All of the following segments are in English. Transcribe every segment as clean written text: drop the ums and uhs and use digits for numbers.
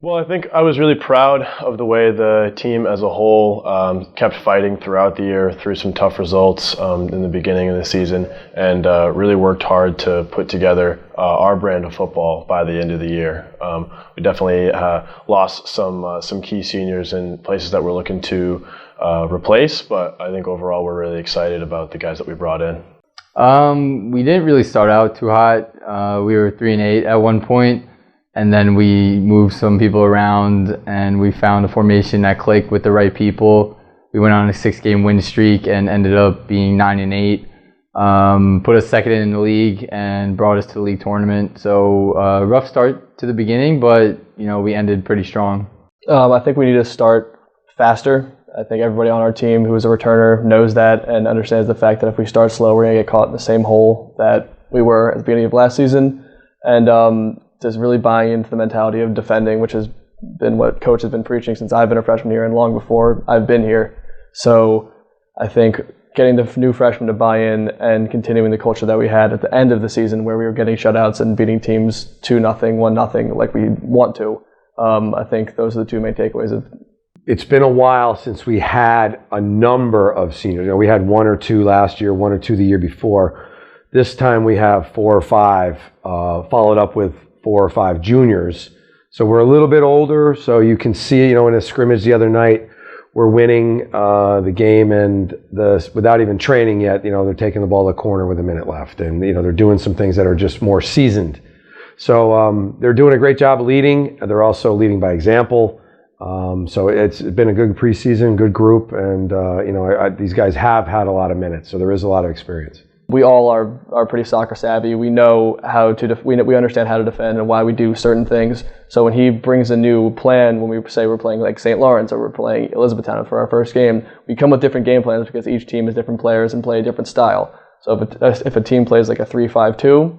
Well, I think I was really proud of the way the team as a whole kept fighting throughout the year through some tough results in the beginning of the season, and really worked hard to put together our brand of football by the end of the year. We definitely lost some key seniors in places that we're looking to replace, but I think overall we're really excited about the guys that we brought in. We didn't really start out too hot. We were 3-8 at one point. And then we moved some people around, and we found a formation that clicked with the right people. We went on a 6-game win streak and ended up being 9-8. Put us second in the league and brought us to the league tournament. So rough start to the beginning, but we ended pretty strong. I think we need to start faster. I think everybody on our team who is a returner knows that and understands the fact that if we start slow, we're going to get caught in the same hole that we were at the beginning of last season. And just really buying into the mentality of defending, which has been what Coach has been preaching since I've been a freshman here and long before I've been here. So I think getting the new freshmen to buy in and continuing the culture that we had at the end of the season where we were getting shutouts and beating teams 2-0, 1-0 like we want to, I think those are the two main takeaways. It's been a while since we had a number of seniors. We had 1 or 2 last year, 1 or 2 the year before. This time we have 4 or 5, followed up with 4 or 5 juniors. So we're a little bit older, so you can see, in a scrimmage the other night, we're winning the game, and without even training yet, they're taking the ball to the corner with a minute left, and they're doing some things that are just more seasoned. So they're doing a great job leading. They're also leading by example. So it's been a good preseason, good group, and these guys have had a lot of minutes, so there is a lot of experience. We all are pretty soccer savvy. We know how to we understand how to defend and why we do certain things. So when he brings a new plan, when we say we're playing like St. Lawrence or we're playing Elizabethtown for our first game, we come with different game plans because each team is different players and play a different style. So if a team plays like a 3-5-2,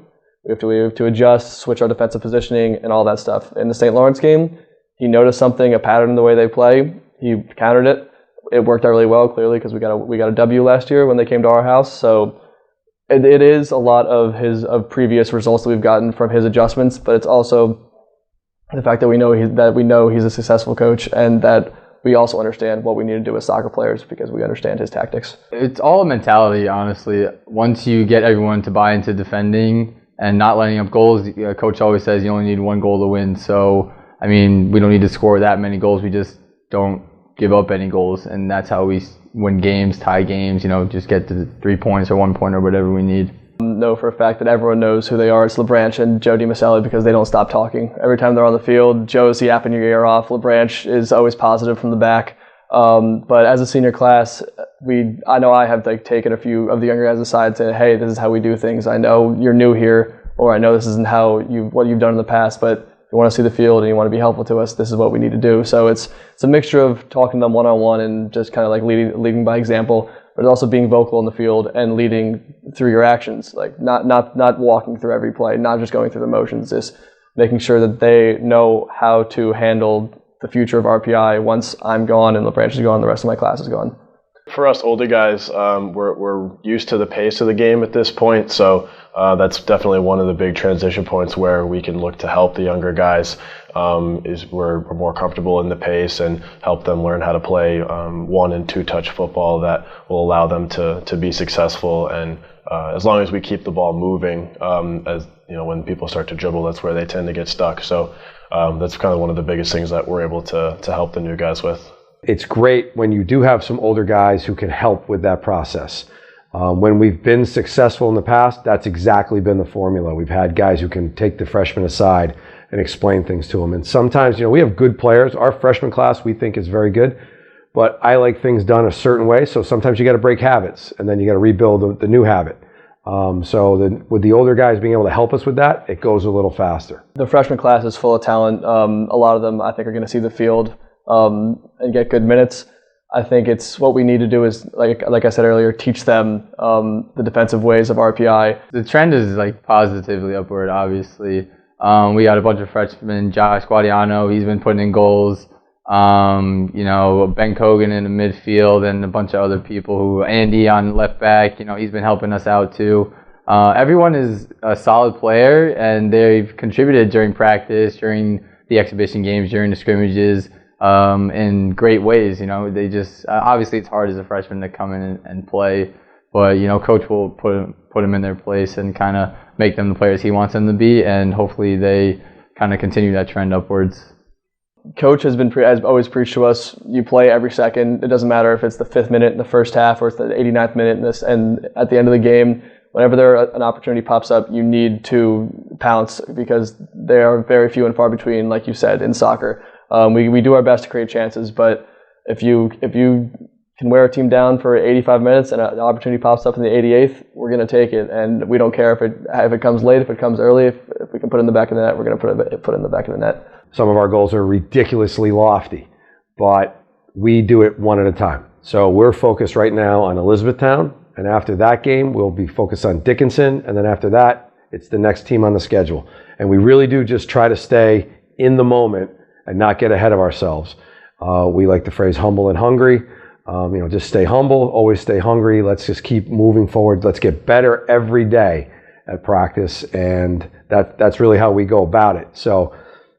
we have to adjust, switch our defensive positioning, and all that stuff. In the St. Lawrence game, he noticed something, a pattern in the way they play. He countered it. It worked out really well, clearly, because we got a W last year when they came to our house. So it is a lot of previous results that we've gotten from his adjustments, but it's also the fact that we know he's a successful coach, and that we also understand what we need to do as soccer players because we understand his tactics. It's all a mentality, honestly. Once you get everyone to buy into defending and not letting up goals, Coach always says you only need 1 goal to win. So, we don't need to score that many goals. We just don't give up any goals, and that's how we win games, tie games, just get to 3 points or 1 point or whatever we need. Know for a fact that everyone knows who they are. It's LaBranch and Joe DiMaselli because they don't stop talking. Every time they're on the field, Joe's yapping your ear off. LaBranch is always positive from the back. But as a senior class, I know I have taken a few of the younger guys aside and said, hey, this is how we do things. I know you're new here, or I know this isn't what you've done in the past, but if you want to see the field and you want to be helpful to us, this is what we need to do. So it's a mixture of talking to them one-on-one and just kind of like leading by example, but also being vocal in the field and leading through your actions, like not walking through every play, not just going through the motions, just making sure that they know how to handle the future of RPI once I'm gone and LaBranch is gone, the rest of my class is gone. For us older guys, we're used to the pace of the game at this point, so that's definitely one of the big transition points where we can look to help the younger guys. Is we're more comfortable in the pace and help them learn how to play 1- and 2-touch football that will allow them to be successful. And as long as we keep the ball moving, when people start to dribble, that's where they tend to get stuck. So that's kind of one of the biggest things that we're able to help the new guys with. It's great when you do have some older guys who can help with that process. When we've been successful in the past, that's exactly been the formula. We've had guys who can take the freshmen aside and explain things to them. And sometimes, we have good players. Our freshman class we think is very good, but I like things done a certain way. So sometimes you got to break habits, and then you got to rebuild the new habit. With the older guys being able to help us with that, it goes a little faster. The freshman class is full of talent. A lot of them, I think, are going to see the field and get good minutes. I think it's what we need to do is, like I said earlier, teach them the defensive ways of RPI. The trend is positively upward, obviously. We got a bunch of freshmen. Josh Guadiano, he's been putting in goals. Ben Kogan in the midfield, and a bunch of other people. Andy on left back, he's been helping us out too. Everyone is a solid player, and they've contributed during practice, during the exhibition games during the scrimmages in great ways. They just obviously it's hard as a freshman to come in and play, but coach will put them in their place and kind of make them the players he wants them to be, and hopefully they kind of continue that trend upwards. Coach has always preached to us, you play every second. It doesn't matter if it's the 5th minute in the first half or it's the 89th minute and at the end of the game, whenever an opportunity pops up, you need to pounce because they are very few and far between, like you said, in soccer. We do our best to create chances, but if you can wear a team down for 85 minutes and an opportunity pops up in the 88th, we're going to take it, and we don't care if it comes late, if it comes early. If we can put it in the back of the net, we're going to put it in the back of the net. Some of our goals are ridiculously lofty, but we do it one at a time. So we're focused right now on Elizabethtown, and after that game, we'll be focused on Dickinson, and then after that, it's the next team on the schedule. And we really do just try to stay in the moment and not get ahead of ourselves. We like the phrase humble and hungry. Just stay humble, always stay hungry. Let's just keep moving forward. Let's get better every day at practice, and that's really how we go about it. So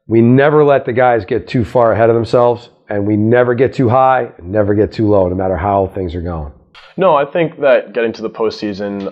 we never let the guys get too far ahead of themselves, and we never get too high and never get too low, no matter how things are going. No, I think that getting to the postseason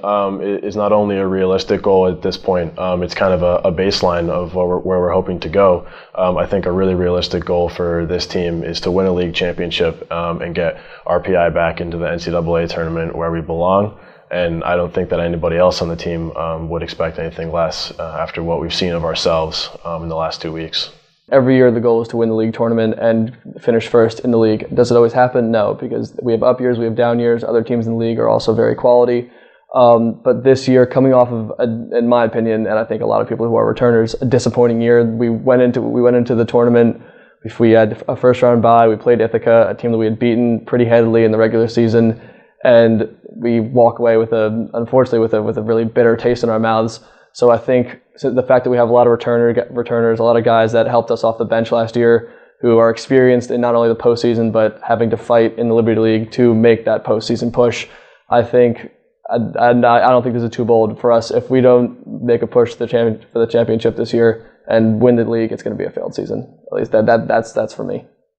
is not only a realistic goal at this point, it's kind of a baseline of where we're hoping to go. I think a really realistic goal for this team is to win a league championship and get RPI back into the NCAA tournament where we belong. And I don't think that anybody else on the team would expect anything less after what we've seen of ourselves in the last 2 weeks. Every year the goal is to win the league tournament and finish first in the league. Does it always happen? No, because we have up years, we have down years. Other teams in the league are also very quality. But this year, coming off of, in my opinion, and I think a lot of people who are returners, a disappointing year. We went into the tournament. If we had a first round bye, we played Ithaca, a team that we had beaten pretty handily in the regular season, and we walk away unfortunately with a really bitter taste in our mouths. So I think the fact that we have a lot of returners, a lot of guys that helped us off the bench last year who are experienced in not only the postseason but having to fight in the Liberty League to make that postseason push, I think I don't think this is too bold for us. If we don't make a push for the championship this year and win the league, it's going to be a failed season. At least that's for me.